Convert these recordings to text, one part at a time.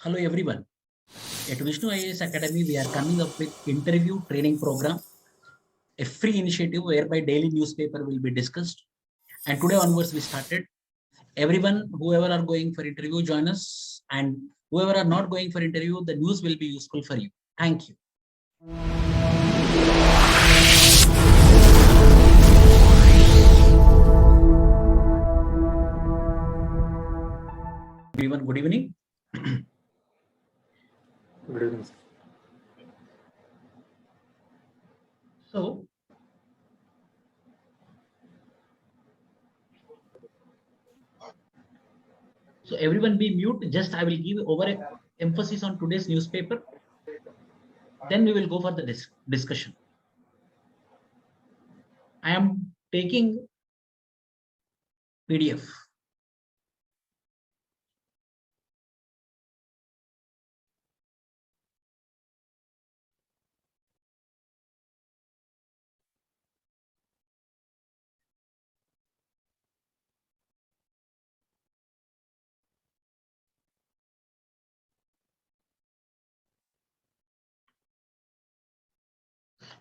Hello everyone. At Vishnu IAS Academy, we are coming up with interview training program, a free initiative whereby daily newspaper will be discussed. And today onwards, we started. Everyone, whoever are going for interview, join us. And whoever are not going for interview, the news will be useful for you. Thank you. Everyone, good evening. Good evening. So everyone be mute. Just I will give over emphasis on today's newspaper. Then we will go for the discussion. I am taking PDF.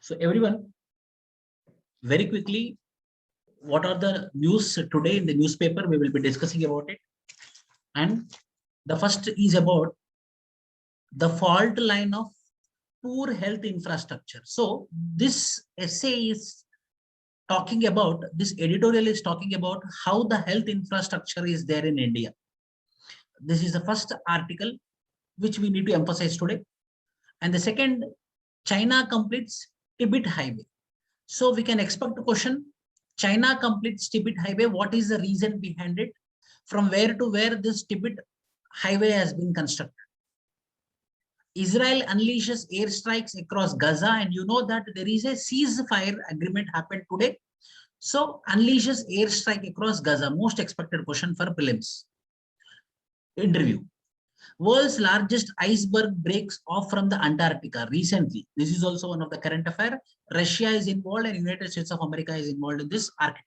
So everyone, very quickly, what are the news today in the newspaper? We will be discussing about it. And the first is about the fault line of poor health infrastructure. So this essay is talking about, this editorial is talking about how the health infrastructure is there in India. This is the first article which we need to emphasize today. And the second, China completes Tibet highway. So we can expect a question, China completes Tibet highway. What is the reason behind it? From where to where this Tibet highway has been constructed? Israel unleashes airstrikes across Gaza, and you know that there is a ceasefire agreement happened today. So unleashes airstrike across Gaza. Most expected question for prelims. Interview. World's largest iceberg breaks off from the Antarctica recently. This is also one of the current affair. Russia is involved and United States of America is involved in this Arctic.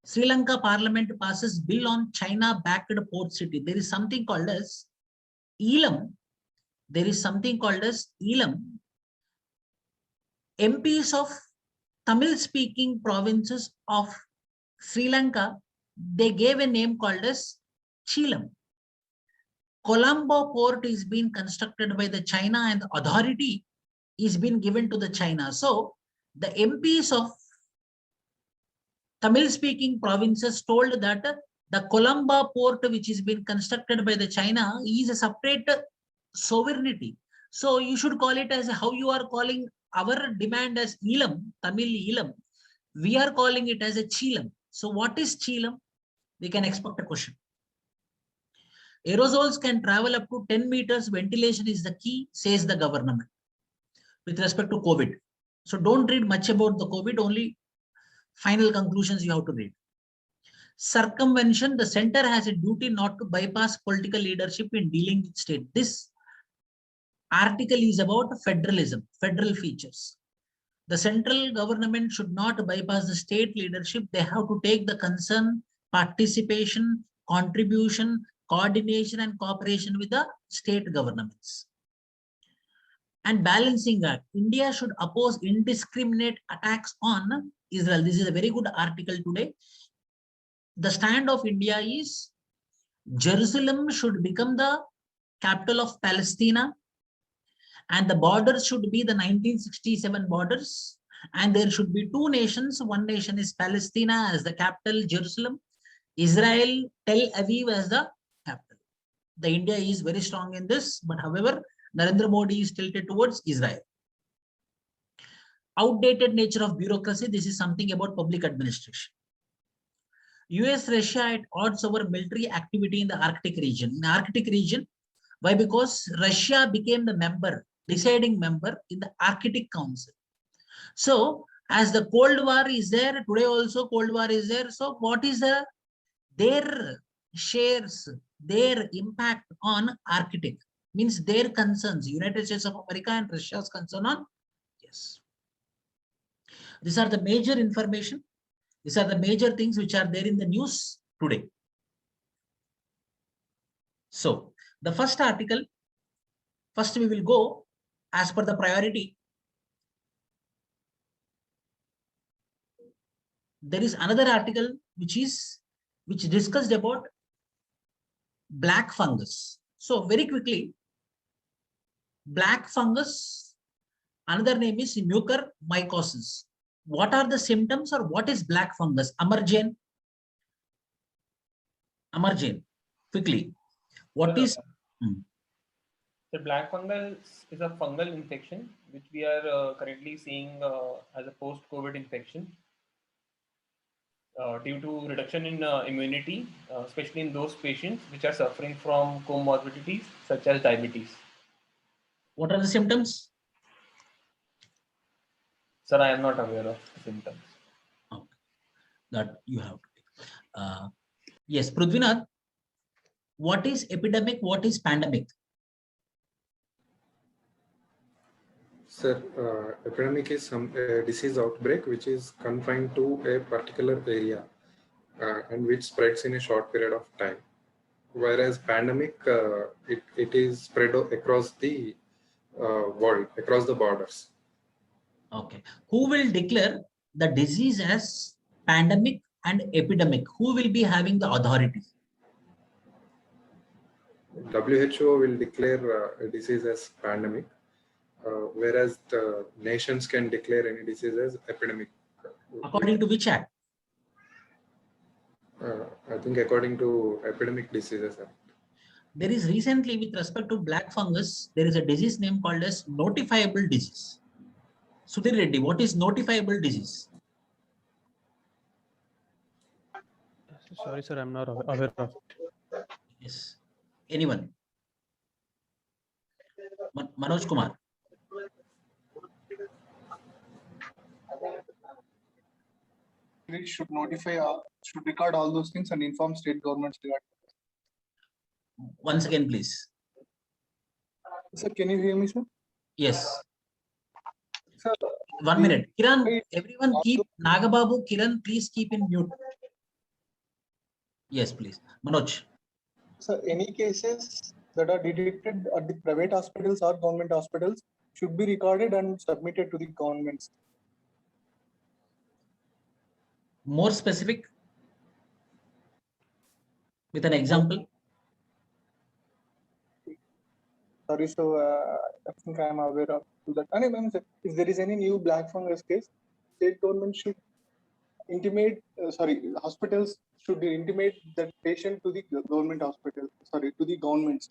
Sri Lanka parliament passes bill on China-backed port city. There is something called as Elam. There is something called as Elam. MPs of Tamil-speaking provinces of Sri Lanka, they gave a name called as Chilam. Colombo port is being constructed by the China and the authority is being given to the China. So the MPs of Tamil-speaking provinces told that the Colombo port, which is being constructed by the China, is a separate sovereignty. So you should call it as how you are calling our demand as Elam, Tamil Elam. We are calling it as a Chilam. So what is Chilam? We can expect a question. Aerosols can travel up to 10 meters. Ventilation is the key, says the government with respect to COVID. So don't read much about the COVID, only final conclusions you have to read. Circumvention, the center has a duty not to bypass political leadership in dealing with state. This article is about federalism, federal features. The central government should not bypass the state leadership. They have to take the concern, participation, contribution, coordination and cooperation with the state governments. And balancing act, India should oppose indiscriminate attacks on Israel. This is a very good article today. The stand of India is Jerusalem should become the capital of Palestine and the borders should be the 1967 borders, and there should be two nations. One nation is Palestine as the capital, Jerusalem, Israel, Tel Aviv as the capital. The India is very strong in this, but however, Narendra Modi is tilted towards Israel. Outdated nature of bureaucracy. This is something about public administration. US, Russia at odds over military activity in the Arctic region. In the Arctic region, why? Because Russia became the member, deciding member in the Arctic Council. So as the Cold War is there, today also Cold War is there. So what is their shares, their impact on Arctic? Means their concerns, United States of America and Russia's concern on, yes. These are the major information. These are the major things which are there in the news today. So The first article, first we will go as per the priority. There is another article which discussed about black fungus. So very quickly, black fungus, another name is mucormycosis. What are the symptoms or what is black fungus? Amarjane, quickly. What is? The black fungus is a fungal infection which we are currently seeing as a post-COVID infection due to reduction in immunity, especially in those patients which are suffering from comorbidities such as diabetes. What are the symptoms? Sir, I am not aware of symptoms. Okay. That you have to. Yes, Prudvinath, what is epidemic? What is pandemic? Sir, epidemic is some disease outbreak which is confined to a particular area and which spreads in a short period of time. Whereas pandemic, it is spread across the world, across the borders. Okay. Who will declare the disease as pandemic and epidemic? Who will be having the authority? WHO will declare a disease as pandemic, whereas the nations can declare any disease as epidemic. According to which act? I think according to Epidemic Diseases Act. There is recently, with respect to black fungus, there is a disease name called as notifiable disease. Sudhir Reddy, what is notifiable disease? Sorry, sir, I'm not aware of it. Yes. Anyone? Manoj Kumar. It should notify, should record all those things and inform state governments regarding. Once again, please. Sir, can you hear me, sir? Yes. Sir, 1 minute. Kiran, everyone keep, Nagababu, Kiran, please keep in mute. Yes, please. Manoj. Sir, any cases that are detected at the private hospitals or government hospitals should be recorded and submitted to the governments. More specific with an example. Sorry, so I think I am aware of that. And if there is any new black fungus case, state government should intimate, hospitals should intimate that patient to the government hospital, to the governments.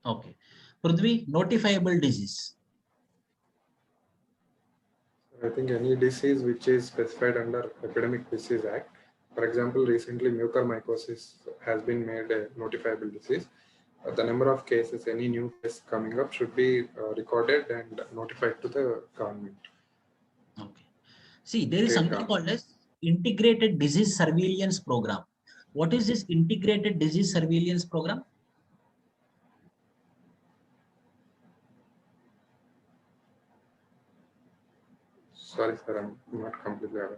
Okay. Prithvi, notifiable disease. I think any disease which is specified under Epidemic Disease Act. For example, recently mucormycosis has been made a notifiable disease. The number of cases, any new case coming up should be recorded and notified to the government. Okay. See, there is something called as Integrated Disease Surveillance Program. What is this Integrated Disease Surveillance Program? Sorry, sir, I'm not completely aware.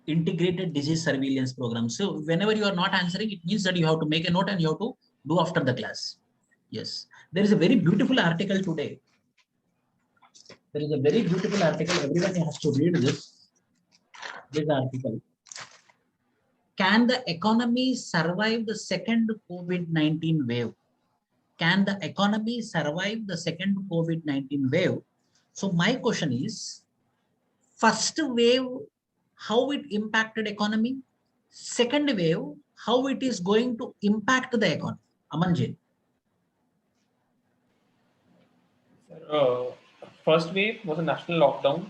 Integrated Disease Surveillance Program. So whenever you are not answering, it means that you have to make a note and you have to do after the class. Yes. There is a very beautiful article today. There is a very beautiful article. Everyone has to read this article. Can the economy survive the second COVID-19 wave? Can the economy survive the second COVID-19 wave? So my question is, first wave, how it impacted economy? Second wave, how it is going to impact the economy? Amanjit. First wave was a national lockdown,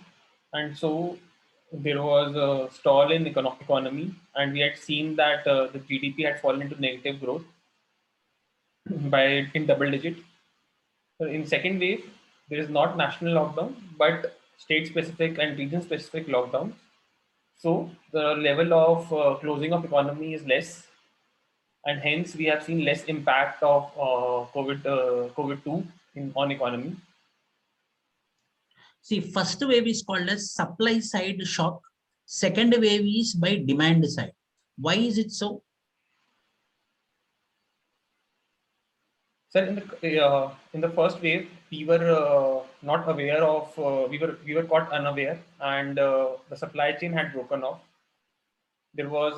and so there was a stall in economy, and we had seen that the GDP had fallen into negative growth in double digit. So in second wave, there is not national lockdown, but state specific and region specific lockdowns. So the level of closing of economy is less, and hence we have seen less impact of COVID-2 on economy. See, first wave is called as supply side shock. Second wave is by demand side. Why is it so? Sir, in the first wave, we were not aware of. We were caught unaware, and the supply chain had broken off. There was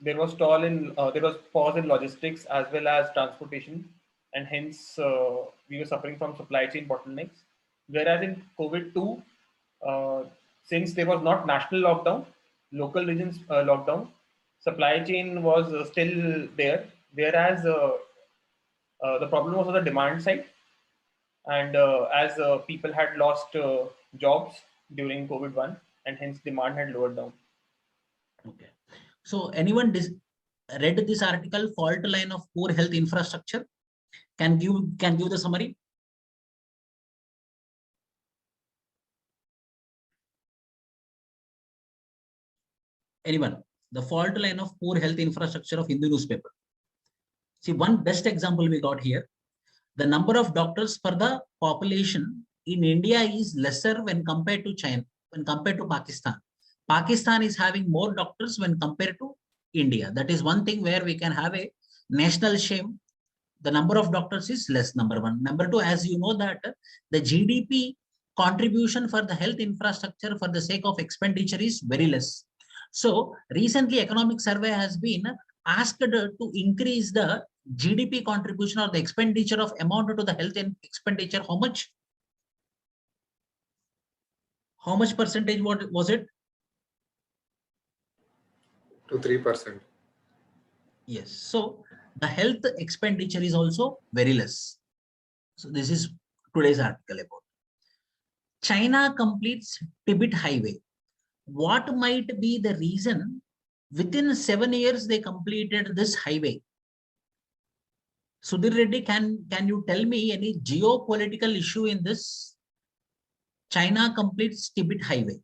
there was there was pause in logistics as well as transportation, and hence we were suffering from supply chain bottlenecks. Whereas in COVID-2, since there was not national lockdown, local regions lockdown, supply chain was still there. Whereas the problem was on the demand side, and as people had lost jobs during COVID-1, and hence demand had lowered down. Okay. So anyone read this article, fault line of poor health infrastructure? Can give the summary? Anyone? The fault line of poor health infrastructure of Hindu newspaper. See, one best example we got here. The number of doctors per the population in India is lesser when compared to China, when compared to Pakistan. Pakistan is having more doctors when compared to India. That is one thing where we can have a national shame. The number of doctors is less, number one. Number two, as you know that the GDP contribution for the health infrastructure for the sake of expenditure is very less. So recently economic survey has been asked to increase the GDP contribution or the expenditure of amount to the health and expenditure. How much? How much percentage was it? 2 to 3%. Yes. So the health expenditure is also very less. So this is today's article about. China completes Tibet highway. What might be the reason within 7 years they completed this highway? Sudhir Reddy, can you tell me any geopolitical issue in this? China completes Tibet highway.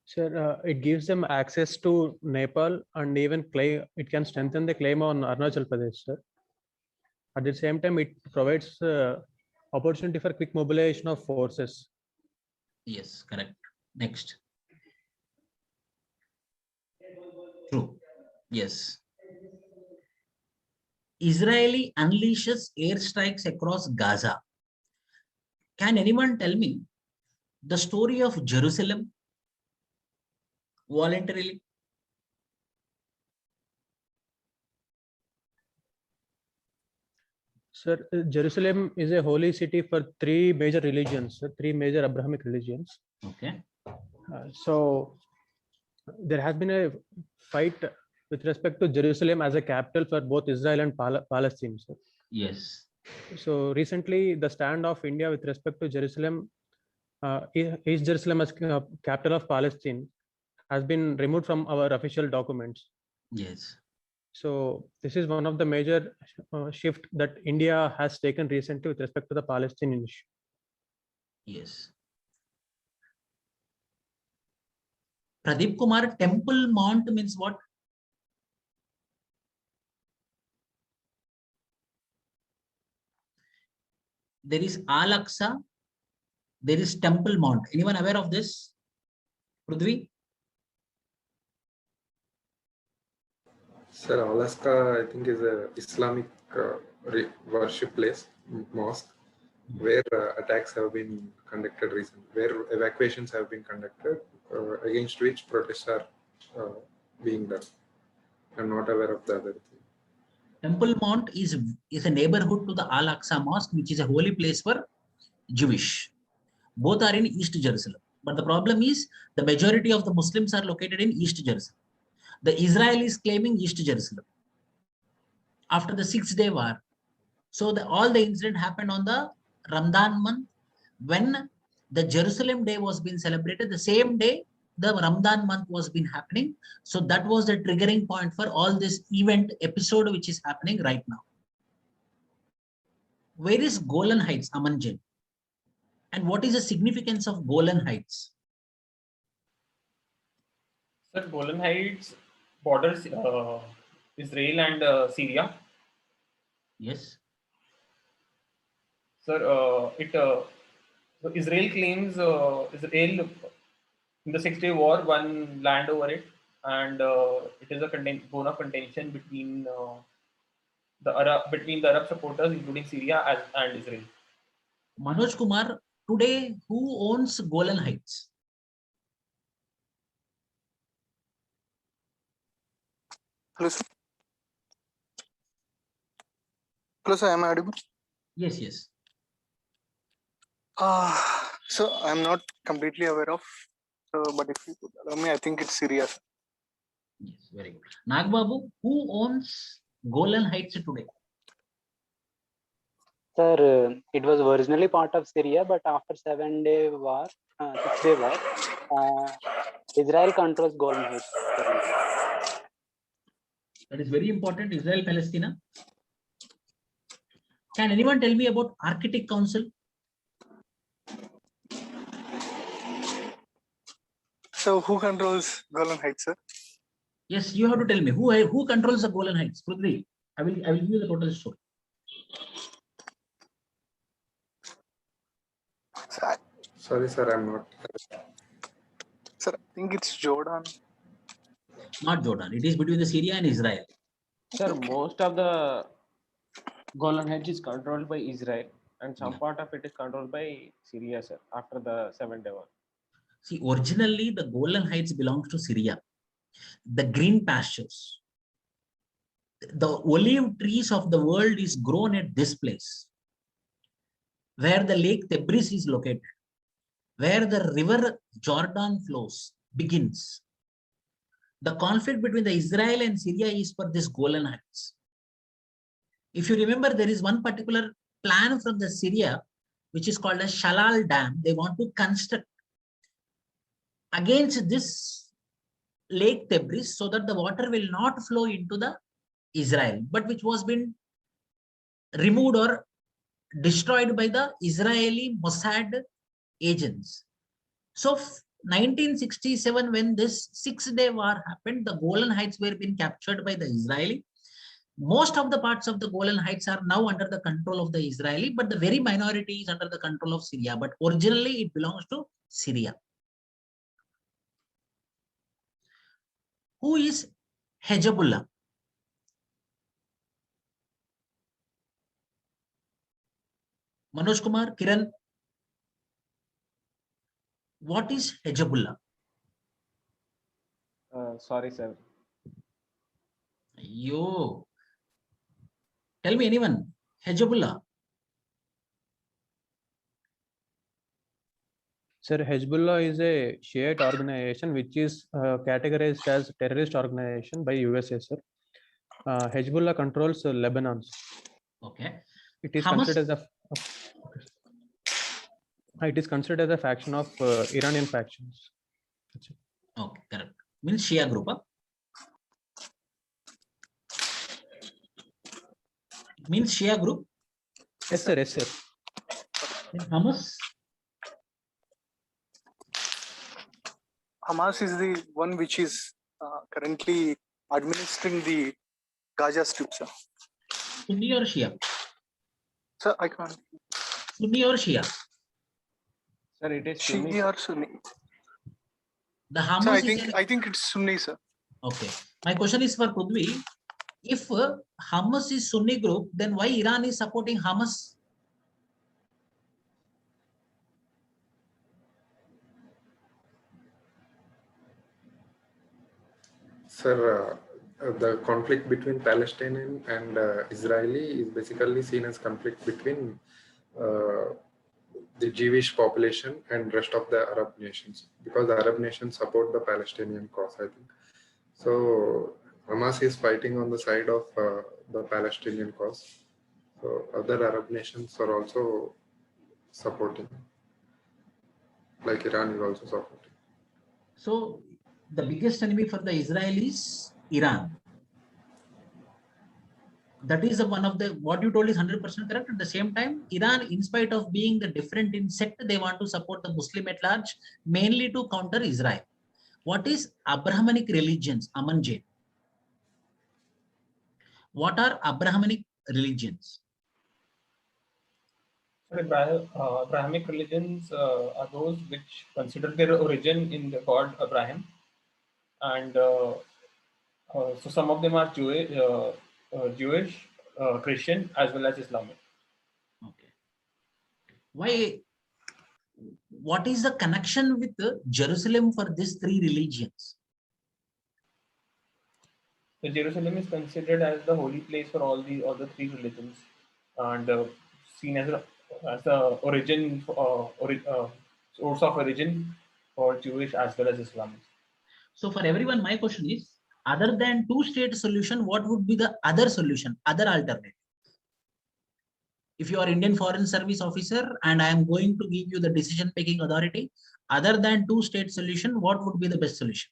Sir, it gives them access to Nepal and even it can strengthen the claim on Arunachal Pradesh, sir. At the same time, it provides opportunity for quick mobilization of forces. Yes, correct. Next. True. Yes. Israeli unleashes airstrikes across Gaza. Can anyone tell me the story of Jerusalem voluntarily? Sir, Jerusalem is a holy city for three major religions, three major Abrahamic religions. Okay. So there has been a fight with respect to Jerusalem as a capital for both Israel and Palestine, sir. Yes. So recently, the stand of India with respect to Jerusalem, East Jerusalem as capital of Palestine, has been removed from our official documents. Yes. So this is one of the major shift that India has taken recently with respect to the Palestinian issue. Yes. Pradeep Kumar, Temple Mount means what? There is Al-Aqsa, there is Temple Mount. Anyone aware of this? Prudvi? Sir, Alaska, I think, is a Islamic worship place, mosque, where attacks have been conducted recently, where evacuations have been conducted, against which protests are being done. I'm not aware of the other thing. Temple Mount is a neighborhood to the Al-Aqsa Mosque, which is a holy place for Jewish. Both are in East Jerusalem. But the problem is the majority of the Muslims are located in East Jerusalem. The Israel is claiming East Jerusalem after the 6-day war. So all the incident happened on the Ramadan month when the Jerusalem day was being celebrated. The same day the Ramadan month was been happening. So that was the triggering point for all this event episode which is happening right now. Where is Golan Heights, Amanjan? And what is the significance of Golan Heights? Sir, Golan Heights borders Israel and Syria. Yes. Sir, so Israel claims Israel in the 6-day war won land over it, and it is a bone of contention between between the Arab supporters, including Syria and Israel. Manoj Kumar, today who owns Golan Heights? Hello, sir. Hello, sir. Am I audible? Yes, yes. So I'm not completely aware of. But if you could allow me, I think it's Syria. Sir. Yes, very good. Nagbabu, who owns Golan Heights today? Sir, it was originally part of Syria, but after 7-day war, 6-day war, Israel controls Golan Heights. That is very important. Israel, Palestine. Can anyone tell me about Arctic Council? So who controls Golan Heights, sir? Yes, you have to tell me who controls the Golan Heights. Prithvi, I will give you the total story. Sorry, sir, I'm not. Sir, I think it's Jordan. Not Jordan. It is between the Syria and Israel. Sir, most of the Golan Heights is controlled by Israel, and some Yeah. part of it is controlled by Syria, sir, after the 7-day war. See, originally the Golan Heights belongs to Syria. The green pastures, the olive trees of the world is grown at this place, where the Lake Tebris is located, where the river Jordan flows, begins. The conflict between the Israel and Syria is for this Golan Heights. If you remember, there is one particular plan from the Syria, which is called a Shalal Dam. They want to construct against this Lake Tebris so that the water will not flow into the Israel, but which was been removed or destroyed by the Israeli Mossad agents. So 1967, when this 6-day war happened, the Golan Heights were being captured by the Israeli. Most of the parts of the Golan Heights are now under the control of the Israeli, but the very minority is under the control of Syria. But originally it belongs to Syria. Who is Hezbollah? Manoj Kumar, Kiran, what is Hezbollah? Sorry, sir. Yo, tell me anyone. Hezbollah. Sir, Hezbollah is a Shiite organization which is categorized as terrorist organization by USA, sir. Hezbollah controls Lebanon. Okay. It is Hamas? considered as a faction of Iranian factions. That's it. Okay, correct. Means Shia group. Huh? Means Shia group. Yes, sir. Yes, sir. Then Hamas. Hamas is the one which is currently administering the Gaza Strip, sir. Sunni or Shia? Sir, I can't. Sunni or Shia? Sir, it is Sunni. Shia or Sunni? The Hamas Sir, is I think it's Sunni, sir. okay. My question is for Prithvi. If Hamas is Sunni group, then why Iran is supporting Hamas? Sir, the conflict between Palestinian and Israeli is basically seen as conflict between the Jewish population and rest of the Arab nations, because the Arab nations support the Palestinian cause, I think. So Hamas is fighting on the side of the Palestinian cause. So other Arab nations are also supporting, like Iran is also supporting. So the biggest enemy for the Israelis is Iran. That is one of the, what you told is 100% correct. At the same time, Iran, in spite of being the different in sect, they want to support the Muslim at large, mainly to counter Israel. What is Abrahamic religions, Aman Jain? What are Abrahamic religions? Abrahamic religions are those which consider their origin in the god Abraham, and so some of them are Jewish, Christian as well as Islamic. Okay. Why? What is the connection with Jerusalem for these three religions? So Jerusalem is considered as the holy place for all the other three religions, and seen as the origin, source of origin for Jewish as well as Islamic. So for everyone, my question is, other than two-state solution, what would be the other solution, other alternative? If you are Indian Foreign Service officer and I am going to give you the decision-making authority, other than two-state solution, what would be the best solution?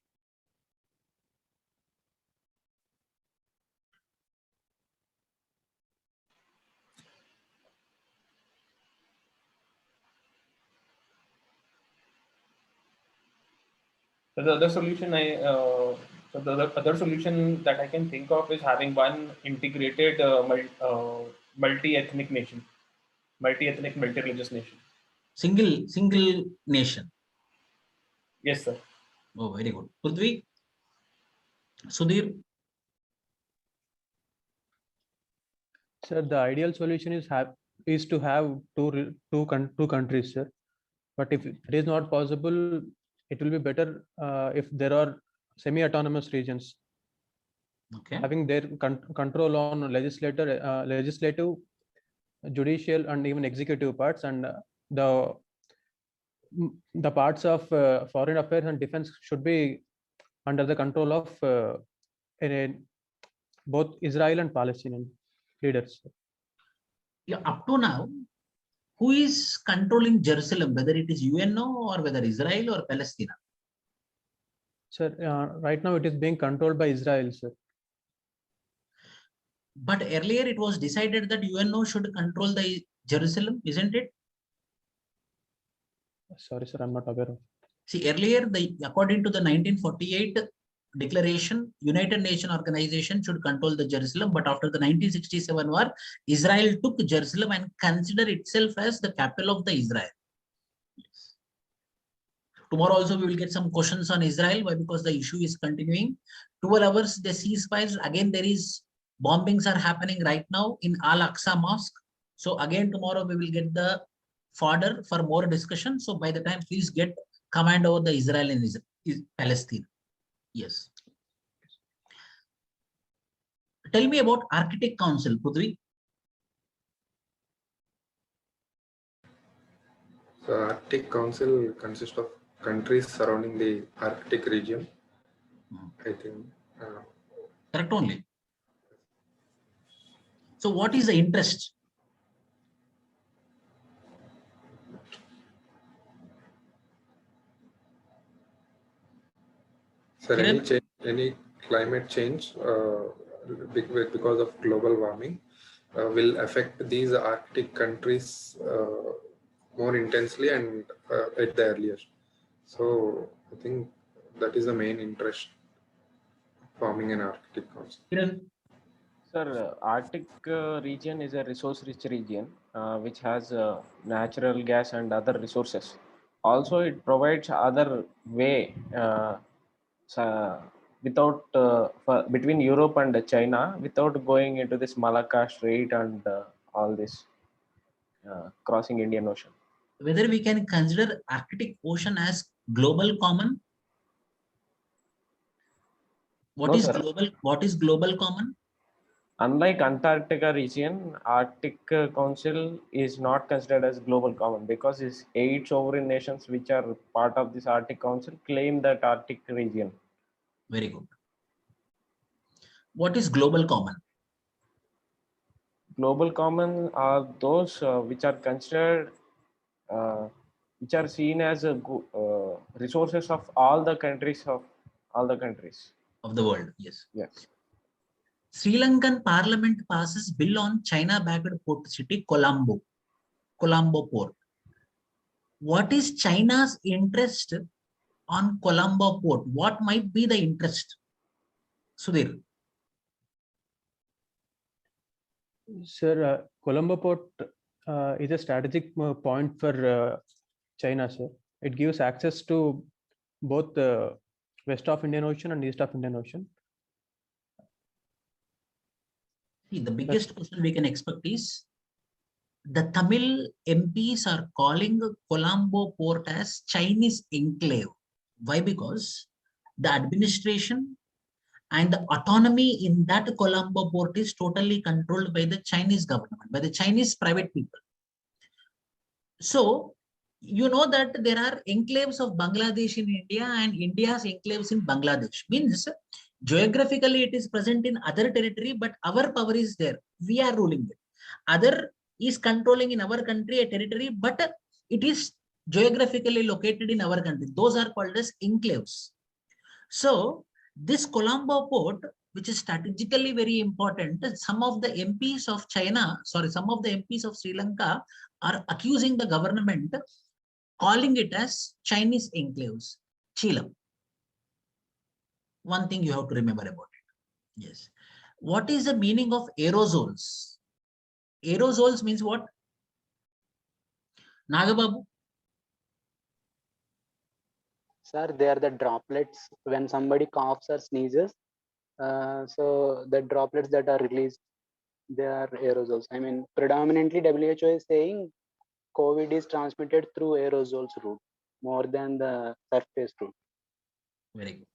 So the other solution other solution that I can think of is having one integrated multi-ethnic nation, multi-ethnic, multi-religious nation. Single nation. Yes, sir. Oh, very good. Prithvi, Sudhir. Sir, the ideal solution is to have two countries, sir. But if it is not possible, it will be better if there are semi-autonomous regions Okay. having their control on legislative, judicial, and even executive parts, and the parts of foreign affairs and defense should be under the control of both Israel and Palestinian leaders. Yeah, up to now, who is controlling Jerusalem, whether it is UNO or whether Israel or Palestine? Sir, right now it is being controlled by Israel, sir. But earlier it was decided that UNO should control the Jerusalem, isn't it? Sorry, sir, I'm not aware of. See, earlier, according to the 1948 declaration, United Nations Organization should control the Jerusalem, but after the 1967 war, Israel took Jerusalem and considered itself as the capital of the Israel. Tomorrow also we will get some questions on Israel. Why? Because the issue is continuing. 12 hours the ceasefire. Again, there is bombings are happening right now in Al-Aqsa Mosque. So again, tomorrow we will get the fodder for more discussion. So by the time, please get command over the Israel and Palestine. Yes. Tell me about Arctic Council, Prithvi. So Arctic Council consists of countries surrounding the Arctic region. I think. Correct only. So what is the interest? Sir, any climate change because of global warming will affect these Arctic countries more intensely and at the earliest. So I think that is the main interest forming an Arctic Council. Sir, Arctic region is a resource-rich region which has natural gas and other resources. Also, it provides other way without between Europe and China without going into this Malacca Strait and all this crossing Indian Ocean. Whether we can consider Arctic Ocean as global common? What is global common? Unlike Antarctica region, Arctic Council is not considered as global common because it's 8 sovereign nations which are part of this Arctic Council claim that Arctic region. Very good. What is global common? Global common are those which are considered, which are seen as resources of all the countries of the world. Yes. Yes. Sri Lankan Parliament passes bill on China-backed port city Colombo port. What is China's interest on Colombo port? What might be the interest? Sudhir. Sir, Colombo port is a strategic point for China, sir. It gives access to both the west of Indian Ocean and east of Indian Ocean. See, the biggest question we can expect is the Tamil MPs are calling Colombo port as Chinese enclave. Why? Because the administration and the autonomy in that Colombo port is totally controlled by the Chinese government, by the Chinese private people. So, you know that there are enclaves of Bangladesh in India and India's enclaves in Bangladesh. Means geographically it is present in other territory, but our power is there. We are ruling it. Other is controlling in our country a territory, but it is geographically located in our country. Those are called as enclaves. So this Colombo port, which is strategically very important, some of the MPs of China, sorry, some of the MPs of Sri Lanka are accusing the government, calling it as Chinese enclaves. Chilam. One thing you have to remember about it. Yes. What is the meaning of aerosols? Aerosols means what? Nagababu? Sir, they are the droplets when somebody coughs or sneezes. So the droplets that are released, they are aerosols. I mean, predominantly WHO is saying COVID is transmitted through aerosols route more than the surface route. Very good.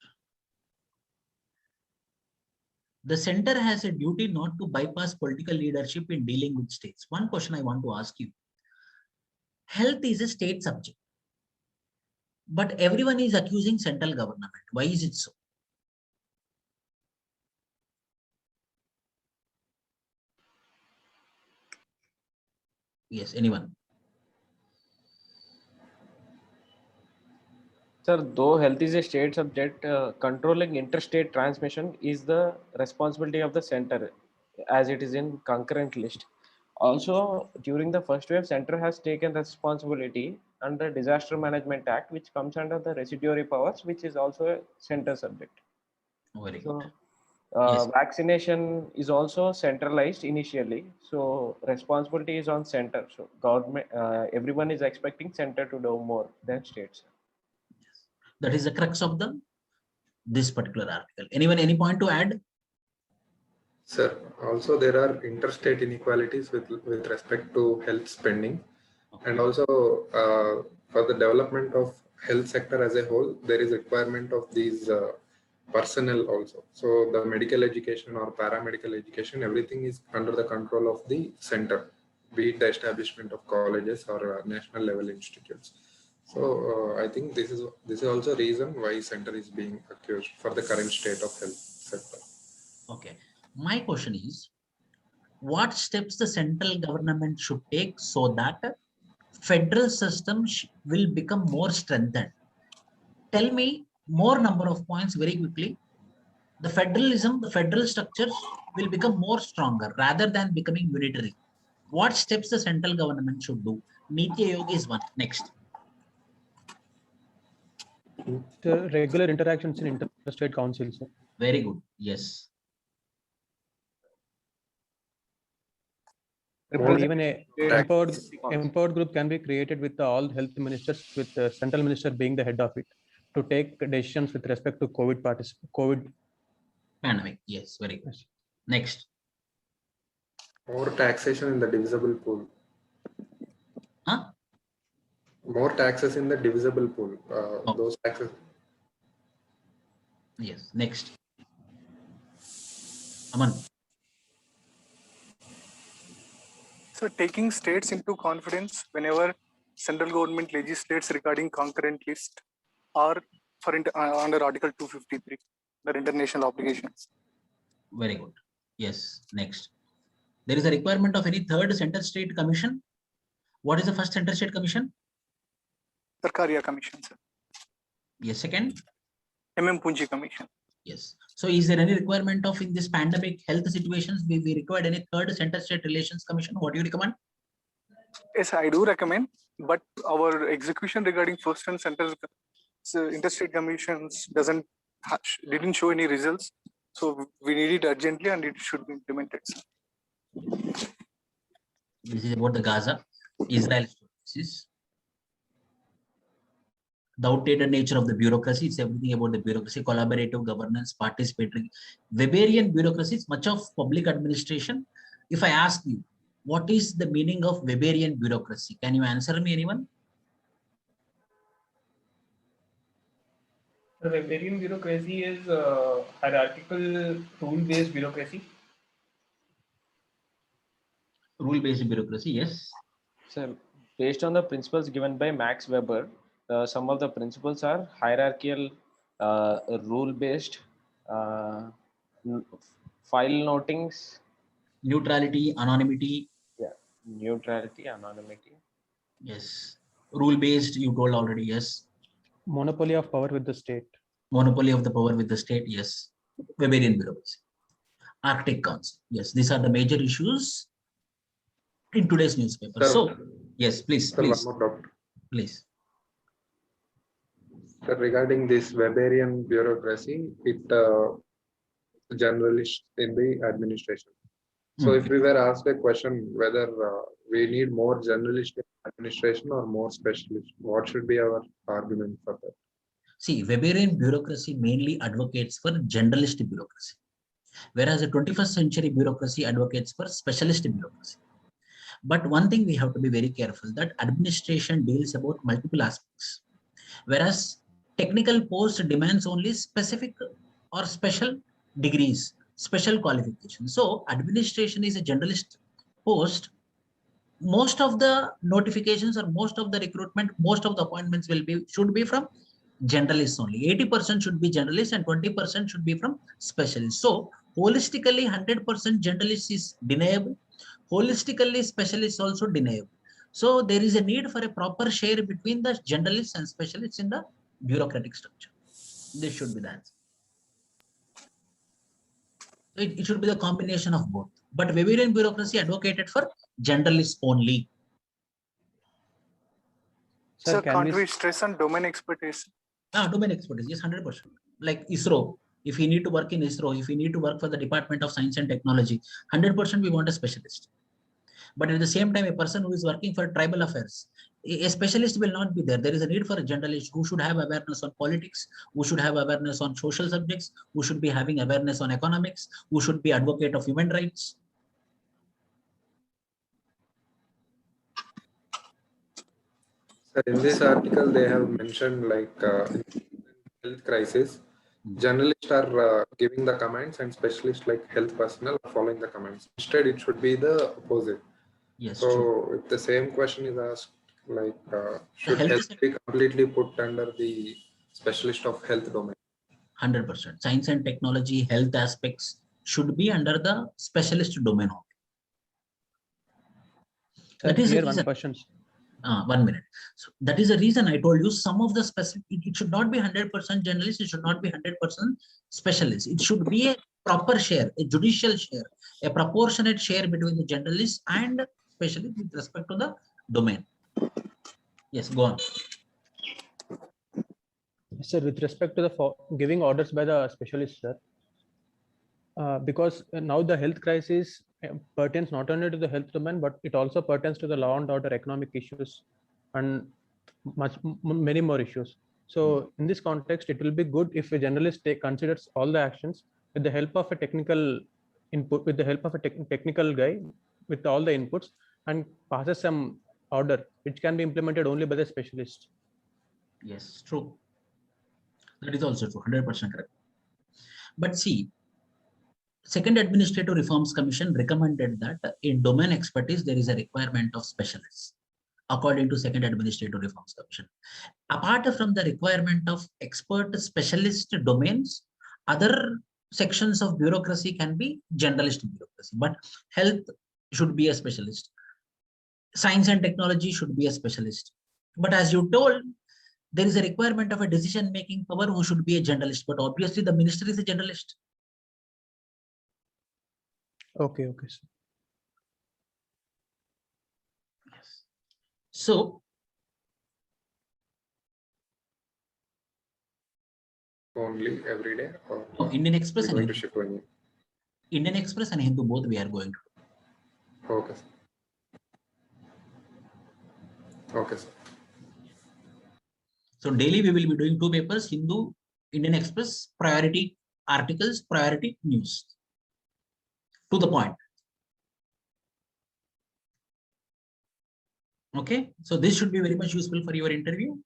The center has a duty not to bypass political leadership in dealing with states. One question I want to ask you. Health is a state subject, but everyone is accusing central government. Why is it so? Yes, anyone? Sir, though health is a state subject, controlling interstate transmission is the responsibility of the center, as it is in concurrent list. Also, during the first wave, center has taken responsibility under Disaster Management Act, which comes under the residuary powers, which is also a center subject. Very good. So, Yes. vaccination is also centralized initially. So, responsibility is on center. So, government, everyone is expecting center to do more than states. That is the crux of this particular article. Anyone, any point to add? Sir, also there are interstate inequalities with respect to health spending, and also for the development of health sector as a whole, there is requirement of these personnel also. So the medical education or paramedical education, everything is under the control of the center, be it the establishment of colleges or national level institutes. So I think this is also reason why center is being accused for the current state of health sector. Okay. My question is, what steps the central government should take so that federal system will become more strengthened? Tell me more number of points very quickly. The federalism, the federal structures will become more stronger rather than becoming unitary. What steps the central government should do? Niti Aayog is one. Next. The regular interactions in interstate councils. Very good. Yes. And even a empowered group can be created with all health ministers, with the central minister being the head of it, to take decisions with respect to COVID pandemic. Yes, very good. Yes. Next. More taxation in the divisible pool. Huh? More taxes in the divisible pool. Those taxes. Yes. Next. Aman. So taking states into confidence whenever central government legislates regarding concurrent list or for under Article 253, the international obligations. Very good. Yes. Next. There is a requirement of any third center state commission. What is the first center state commission? Sarkaria Commission, sir. Yes. Second. MM Punji Commission. Yes. So is there any requirement of in this pandemic health situations, we required any third center state relations commission? What do you recommend? Yes, I do recommend, but our execution regarding first and center interstate commissions didn't show any results. So we need it urgently and it should be implemented, sir. This is about the Gaza, Israel. This is The outdated nature of the bureaucracy, it's everything about the bureaucracy, collaborative governance, participatory. Weberian bureaucracy is much of public administration. If I ask you, what is the meaning of Weberian bureaucracy? Can you answer me, anyone? The Weberian bureaucracy is hierarchical, rule-based bureaucracy. Rule-based bureaucracy, yes. So, based on the principles given by Max Weber, some of the principles are hierarchical, rule-based, file notings, Neutrality, anonymity, neutrality, anonymity. yes. Rule-based, you told already, yes. Monopoly of power with the state. Monopoly of the power with the state, yes. Weberian bureaucracy. Arctic Council, yes. These are the major issues in today's newspaper. Sir, So, yes, please, sir, please, one more doubt. please. Sir, regarding this Weberian bureaucracy, it generalist in the administration. So if we were asked a question whether we need more generalist in administration or more specialist, what should be our argument for that? See, Weberian bureaucracy mainly advocates for generalist bureaucracy, whereas the 21st century bureaucracy advocates for specialist bureaucracy. But one thing we have to be very careful, that administration deals about multiple aspects, whereas technical post demands only specific or special degrees, special qualifications. So administration is a generalist post. Most of the notifications or most of the recruitment, most of the appointments should be from generalists only. 80% should be generalists and 20% should be from specialists. So holistically 100% generalists is deniable. Holistically specialists also deniable. So there is a need for a proper share between the generalists and specialists in the bureaucratic structure. This should be the answer. It should be the combination of both. But Weberian bureaucracy advocated for generalists only. Sir, can can't we stress on domain expertise? Domain expertise, yes, 100%. Like ISRO, if we need to work in ISRO, if we need to work for the Department of Science and Technology, 100% we want a specialist. But at the same time, a person who is working for tribal affairs, a specialist will not be there. There is a need for a generalist who should have awareness on politics, who should have awareness on social subjects, who should be having awareness on economics, who should be advocate of human rights. Sir, in this article, they have mentioned like health crisis, journalists are giving the commands and specialists like health personnel are following the commands. Instead, it should be the opposite. Yes, so true. if the same question is asked, like should health health be completely put under the specialist of health domain? 100%. Science and technology, health aspects should be under the specialist domain. That is here one question. 1 minute. So that is the reason I told you some of the specific, it should not be 100% generalist, it should not be 100% specialist. It should be a proper share, a judicial share, a proportionate share between the generalist and specialist with respect to the domain. Yes, go on. Sir, with respect to the giving orders by the specialist, sir, because now the health crisis pertains not only to the health domain, but it also pertains to the law and order, economic issues, and many more issues. So in this context, it will be good if a journalist considers all the actions with the help of a technical input, with the help of a technical guy, with all the inputs, and passes some order which can be implemented only by the specialist. Yes, true. That is also true, 100% correct. But see, Second Administrative Reforms Commission recommended that in domain expertise, there is a requirement of specialists, according to Second Administrative Reforms Commission. Apart from the requirement of expert specialist domains, other sections of bureaucracy can be generalist bureaucracy, but health should be a specialist. Science and technology should be a specialist. But as you told, there is a requirement of a decision-making power who should be a generalist, but obviously the minister is a generalist. Okay, sir. Yes. So, Only every day, or Indian Express and going to Hindu. ship only? Indian Express and Hindu both we are going to. Okay, sir. Okay, sir. So daily we will be doing 2 papers, Hindu, Indian Express, priority articles, priority news. To the point. Okay, so this should be very much useful for your interview.